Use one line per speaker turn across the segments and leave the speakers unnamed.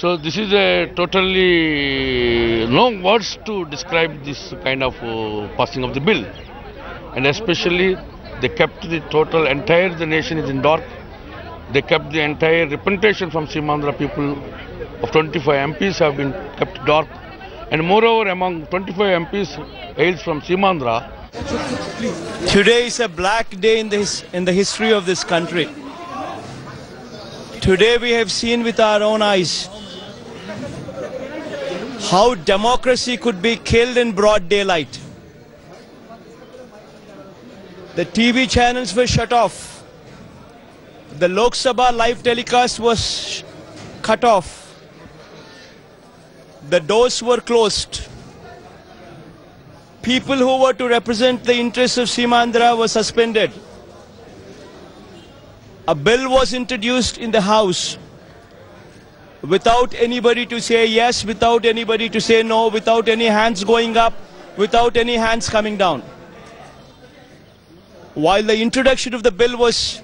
So this is a totally no words to describe this kind of passing of the bill, and especially they kept the total entire the nation is in dark. They kept the entire representation from Simandhra people of 25 MPs have been kept dark, and moreover among 25 MPs hails from Simandhra.
Today is a black day in the history of this country. Today we have seen with our own eyes how democracy could be killed in broad daylight. The TV channels were shut off. The Lok Sabha live telecast was cut off. The doors were closed. People who were to represent the interests of Simandhra were suspended. A bill was introduced in the House without anybody to say yes, without anybody to say no, without any hands going up, without any hands coming down. While the introduction of the bill was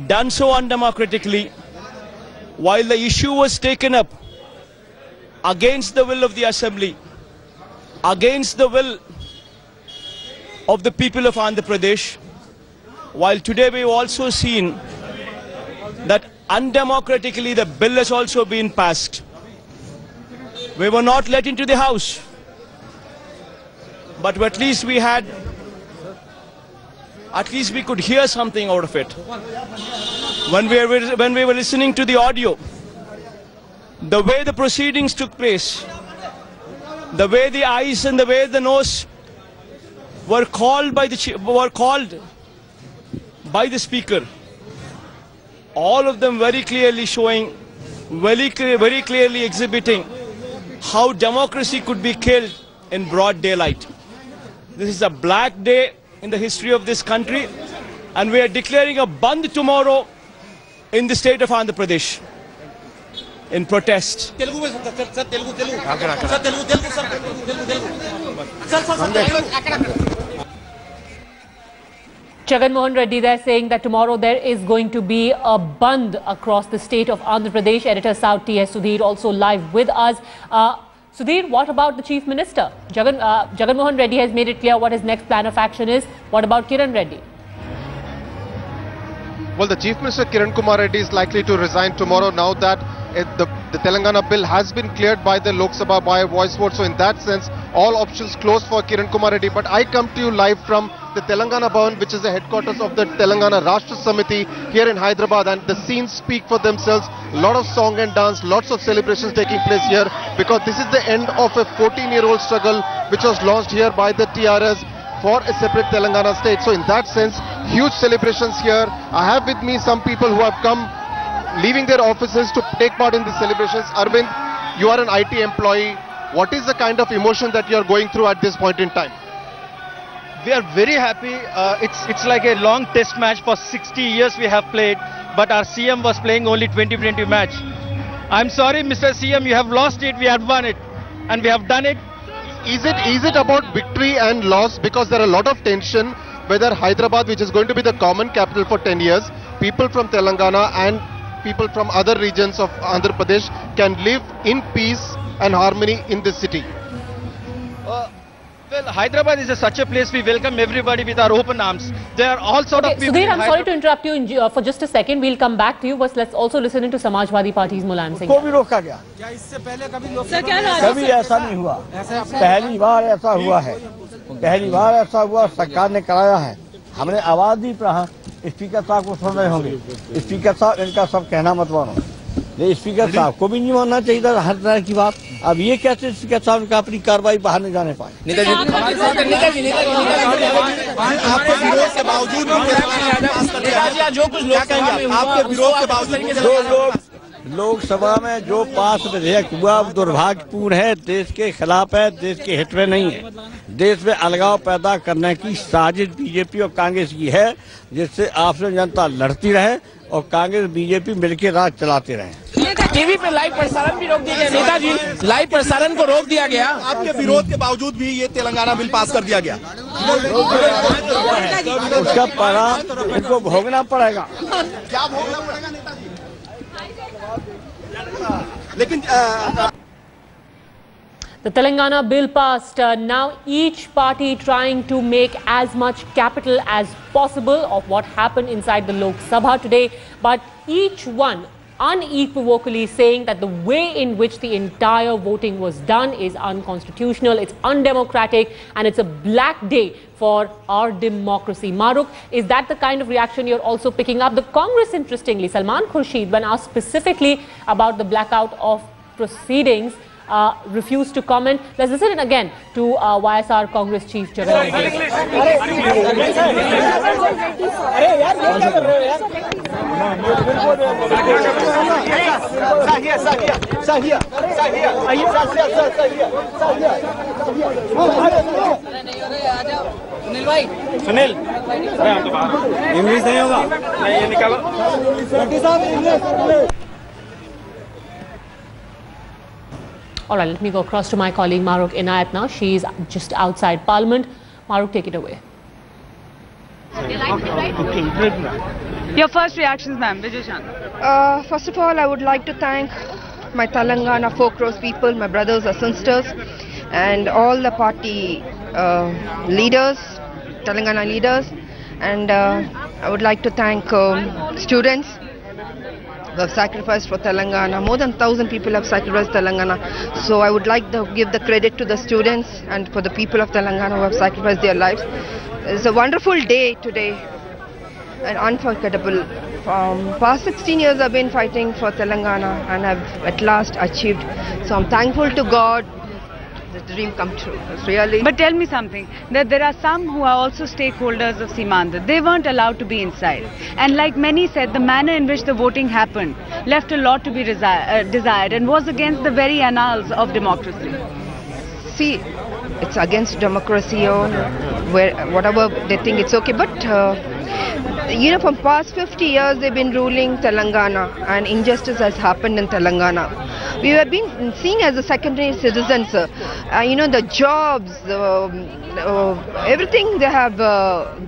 done so undemocratically, while the issue was taken up against the will of the Assembly, against the will of the people of Andhra Pradesh, while today we've also seen that undemocratically the bill has also been passed. We were not let into the House, but at least we could hear something out of it. When we were listening to the audio, the way the proceedings took place, the way the eyes and the way the nose were called by the speaker, all of them very clearly showing, very clearly exhibiting how democracy could be killed in broad daylight. This is a black day in the history of this country, and we are declaring a Bandh tomorrow in the state of Andhra Pradesh in protest.
Jagan Mohan Reddy there saying that tomorrow there is going to be a bandh across the state of Andhra Pradesh. Editor South T.S. Sudhir also live with us. Sudhir, what about the Chief Minister? Jagan Mohan Reddy has made it clear what his next plan of action is. What about Kiran Reddy?
Well, the Chief Minister Kiran Kumar Reddy is likely to resign tomorrow now that the Telangana bill has been cleared by the Lok Sabha by a voice vote. So in that sense, all options closed for Kiran Kumar Reddy. But I come to you live from the Telangana Bhavan, which is the headquarters of the Telangana Rashtra Samiti here in Hyderabad, and the scenes speak for themselves. A lot of song and dance, lots of celebrations taking place here, because this is the end of a 14-year-old struggle which was launched here by the TRS for a separate Telangana state. So in that sense, huge celebrations here. I have with me some people who have come leaving their offices to take part in these celebrations. Arvind, you are an IT employee. What is the kind of emotion that you are going through at this point in time?
We are very happy. It's like a long test match. For 60 years we have played, but our CM was playing only 2020 match. I'm sorry, Mr. CM, you have lost it. We have won it, and we have done it.
Is it about victory and loss? Because there are a lot of tension whether Hyderabad, which is going to be the common capital for 10 years, people from Telangana and people from other regions of Andhra Pradesh can live in peace and harmony in this city.
Well, Hyderabad is such a place we welcome everybody with our open arms. There are all sort of people.
Sudhir, I'm sorry to interrupt you for just a second. We'll come back to you, but let's also listen into Samajwadi Party's Mulayam Singh.
को भी रोका गया। कभी ऐसा नहीं हुआ। पहली बार ऐसा हुआ है। पहली बार ऐसा हुआ, सरकार ने कराया है। हमने आवाज दी, स्पीकर साहब को सुन रहे होंगे। स्पीकर साहब, इनका सब कहना मत मानो। ये स्पीकर साहब को भी नहीं मानना चाहिए था हर तरह की बात। अब ये कैसे स्पीकर साहब का अपनी कार्रवाई बाहर नहीं जाने पाए?
नेताजी आपके विरोध के बावजूद जो कुछ लोग कहेंगे, आपके विरोध के बावजूद
लोकसभा में जो पास विधेयक हुआ दुर्भाग्यपूर्ण है, देश के खिलाफ है, देश के हित में नहीं है। देश में अलगाव पैदा करने की साजिश बीजेपी और कांग्रेस की है, जिससे आपस में जनता लड़ती रहे और कांग्रेस बीजेपी मिलकर राज चलाते रहे।
टीवी पे लाइव प्रसारण भी रोक दिया गया। नेताजी, लाइव प्रसारण को रोक दिया गया। आपके विरोध के बावजूद भी ये तेलंगाना बिल पास कर दिया गया।
उसका परिणाम इनको भोगना पड़ेगा।
क्या भोगना पड़ेगा नेताजी? लेकिन
The Telangana bill passed. Now each party trying to make as much capital as possible of what happened inside the Lok Sabha today, but each one unequivocally saying that the way in which the entire voting was done is unconstitutional, it's undemocratic, and it's a black day for our democracy. Maruk, is that the kind of reaction you're also picking up? The Congress, interestingly, Salman Khurshid, when asked specifically about the blackout of proceedings, refused to comment. Let's listen in again to YSR Congress Chief Jagan.
Sunil English नहीं होगा ये निकालो
All right, let me go across to my colleague Maruk Inayat now. She is just outside Parliament. Maruk, take it away.
Your first reactions, ma'am. Vijay Shanti.
First of all, I would like to thank my Telangana 4 crores people, my brothers or sisters, and all the party leaders, Telangana leaders, and I would like to thank students who have sacrificed for Telangana. More than 1,000 people have sacrificed Telangana. So I would like to give the credit to the students and for the people of Telangana who have sacrificed their lives. It's a wonderful day today and unforgettable. Past 16 years I've been fighting for Telangana and have at last achieved. So I'm thankful to God. The dream come true. It's really.
But tell me something, that there are some who are also stakeholders of Simandhar. They weren't allowed to be inside. And like many said, the manner in which the voting happened left a lot to be desired and was against the very annals of democracy.
See, it's against democracy or where whatever they think it's okay. But you know, from past 50 years they've been ruling Telangana and injustice has happened in Telangana. We have been seeing as a secondary citizens, you know, the jobs, everything they have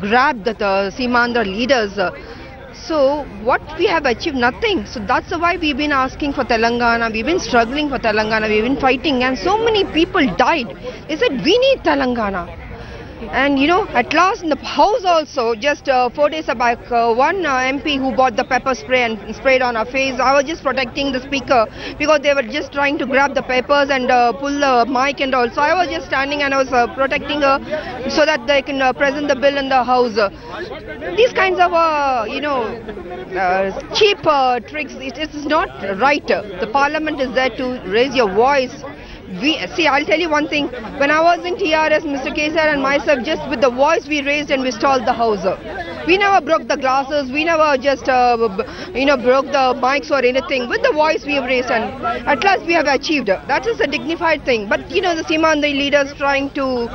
grabbed the Simandhar leaders. So what we have achieved, nothing. So that's why we've been asking for Telangana, we've been struggling for Telangana, we've been fighting, and so many people died. They said we need Telangana. And you know, at last in the house also, just 4 days back, one MP who bought the pepper spray and sprayed on her face, I was just protecting the speaker because they were just trying to grab the papers and pull the mic and all. So I was just standing and I was protecting her so that they can present the bill in the house. These kinds of, you know, cheap tricks, it is not right. The parliament is there to raise your voice. See, I'll tell you one thing. When I was in TRS, Mr. Kesar and myself, just with the voice we raised and we stalled the house. We never broke the glasses. We never just, you know, broke the mics or anything. With the voice we have raised, and at last we have achieved. That is a dignified thing. But you know, the Simandhar leaders trying to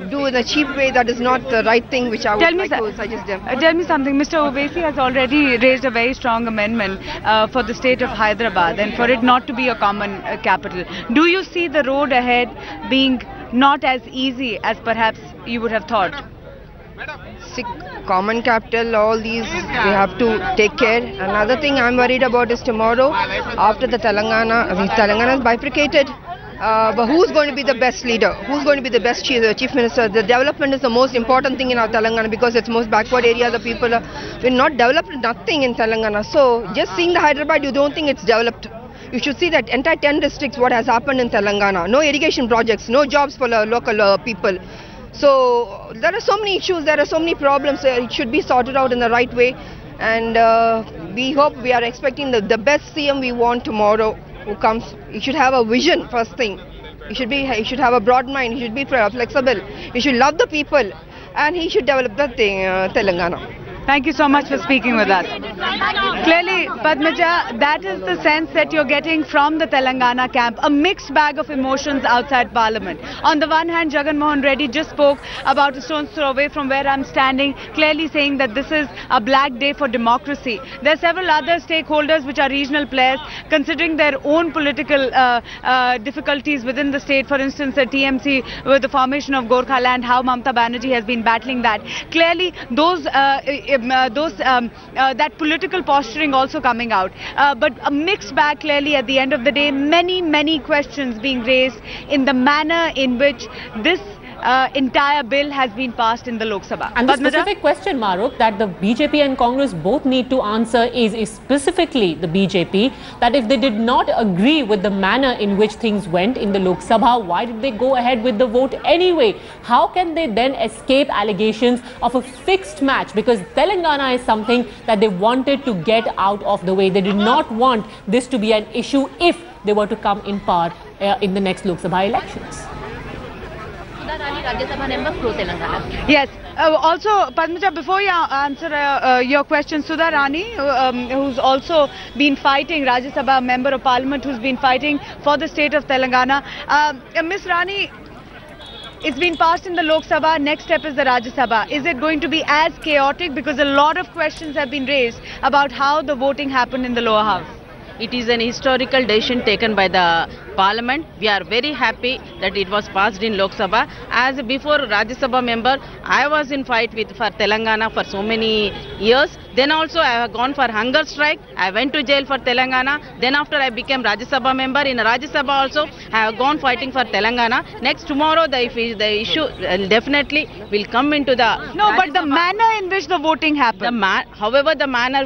do in a cheap way, that is not the right thing, which I would like to suggest them.
Tell me something. Mr. Owaisi has already raised a very strong amendment for the state of Hyderabad and for it not to be a common capital. Do you see the road ahead being not as easy as perhaps you would have thought?
See, common capital, all these we have to take care. Another thing I'm worried about is tomorrow, after the Telangana is bifurcated, but who's going to be the best leader? Who's going to be the best chief minister? The development is the most important thing in our Telangana because it's most backward area. The people will not develop nothing in Telangana. So just seeing the Hyderabad, you don't think it's developed. You should see that entire 10 districts, what has happened in Telangana. No irrigation projects, no jobs for local people. So there are so many issues, there are so many problems. It should be sorted out in the right way. And we are expecting the best CM we want tomorrow who comes. You should have a vision, first thing. You should have a broad mind, he should be flexible. He should love the people and he should develop that thing, Telangana.
Thank you so much for speaking with us. Clearly, Padmaja, that is the sense that you're getting from the Telangana camp, a mixed bag of emotions outside Parliament. On the one hand, Jagan Mohan Reddy just spoke about a stone's throw away from where I'm standing, clearly saying that this is a black day for democracy. There are several other stakeholders which are regional players, considering their own political difficulties within the state. For instance, the TMC with the formation of Gorkhaland, how Mamata Banerjee has been battling that. Clearly, those that political posturing also coming out. But a mixed bag clearly at the end of the day. Many questions being raised in the manner in which this entire bill has been passed in the Lok Sabha.
And the specific question, Mahrukh, that the BJP and Congress both need to answer is specifically the BJP, that if they did not agree with the manner in which things went in the Lok Sabha, why did they go ahead with the vote anyway? How can they then escape allegations of a fixed match? Because Telangana is something that they wanted to get out of the way. They did not want this to be an issue if they were to come in power in the next Lok Sabha elections.
Rajya Sabha member pro Telangana.
Yes. Also, Padmaja, before you answer your question, Sudha Rani, who's also been fighting, Rajya Sabha member of Parliament, who's been fighting for the state of Telangana. Miss Rani, it's been passed in the Lok Sabha. Next step is the Rajya Sabha. Is it going to be as chaotic? Because a lot of questions have been raised about how the voting happened in the lower house.
It is an historical decision taken by the Parliament. We are very happy that it was passed in Lok Sabha. As before Rajya Sabha member, I was in fight for Telangana for so many years. Then also I have gone for hunger strike. I went to jail for Telangana. Then after I became Rajya Sabha member, in Rajya Sabha also I have gone fighting for Telangana. Next tomorrow the issue definitely will come into the...
No, Rajya but the Sabha. Manner in which the voting happened.
However, the manner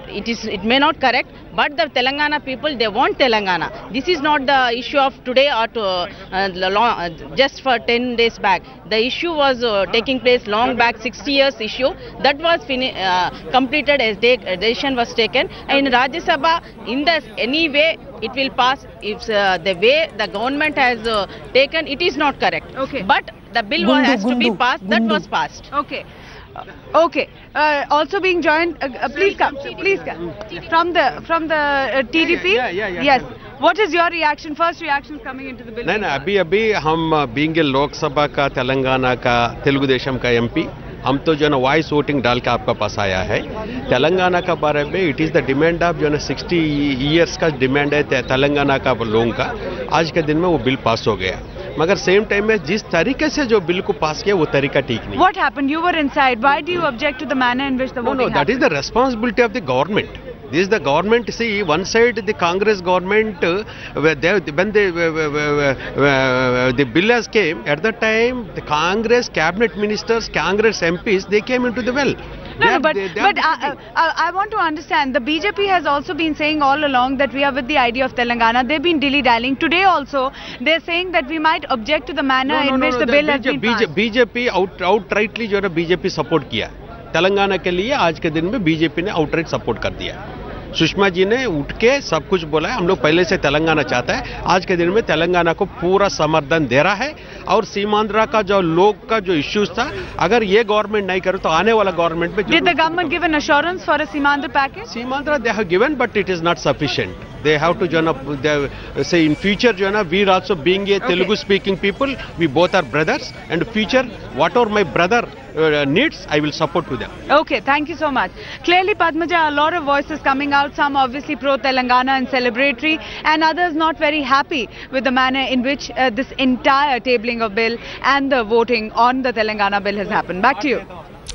it may not correct, but the Telangana people, they want Telangana. This is not the issue of today or just for 10 days back. The issue was taking place long back, 60 years issue. That was completed as decision was taken. And in Rajya Sabha, any way it will pass. If the way the government has taken, it is not correct. Okay. But the bill has to be passed. That was passed.
Okay. Okay. Also being joined, please come from the TDP. Yes. What is your reaction? First reactions coming into the bill.
नहीं अभी हम being लोक सभा का तेलंगाना का तेलुगु देशम का MP हम तो जो है ना वॉइस वोटिंग डाल के आपका पास आया है तेलंगाना का बारे में it is the demand of जो है ना 60 ईयर्स का डिमांड है तेलंगाना का लोगों का आज के दिन में वो बिल पास हो गया मगर सेम टाइम में जिस तरीके से जो बिल को पास किया वो तरीका ठीक नहीं
What happened? You were inside. Why do you object to the manner in which the voting happened?
No, that is the responsibility of the government. This is the government. See, one side the Congress government, when the bill has came, at that time the Congress cabinet ministers, Congress MPs, they came into the well.
No, but I want to understand. The BJP has also been saying all along that we are with the idea of Telangana. They've been dilly-dallying. Today also, they're saying that we might object to the manner in which the bill has been passed.
BJP outrightly जो है BJP support किया. तेलंगाना के लिए आज के दिन में BJP ने आउटराइट सपोर्ट कर दिया सुषमा जी ने उठ के सब कुछ बोला है हम लोग पहले से तेलंगाना चाहता है आज के दिन में तेलंगाना को पूरा समर्थन दे रहा है और सीमांध्र का जो लोग का जो इश्यूज था अगर ये गवर्नमेंट नहीं करे तो आने वाला गवर्नमेंट में
Did the government give an assurance for a Simandra package?
Simandra they have given but it is not sufficient. They have to join up. Say in future, we are also being a Telugu speaking people. We both are brothers. And future, whatever my brother needs, I will support to them.
Okay, thank you so much. Clearly, Padmaja, a lot of voices coming out. Some obviously pro-Telangana and celebratory, and others not very happy with the manner in which this entire tabling of bill and the voting on the Telangana bill has happened. Back to you.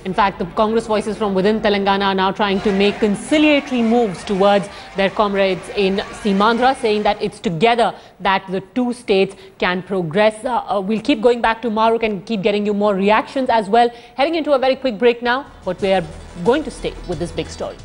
In fact, the Congress voices from within Telangana are now trying to make conciliatory moves towards their comrades in Simandra, saying that it's together that the two states can progress. We'll keep going back to Mahrukh and keep getting you more reactions as well. Heading into a very quick break now, but we are going to stay with this big story.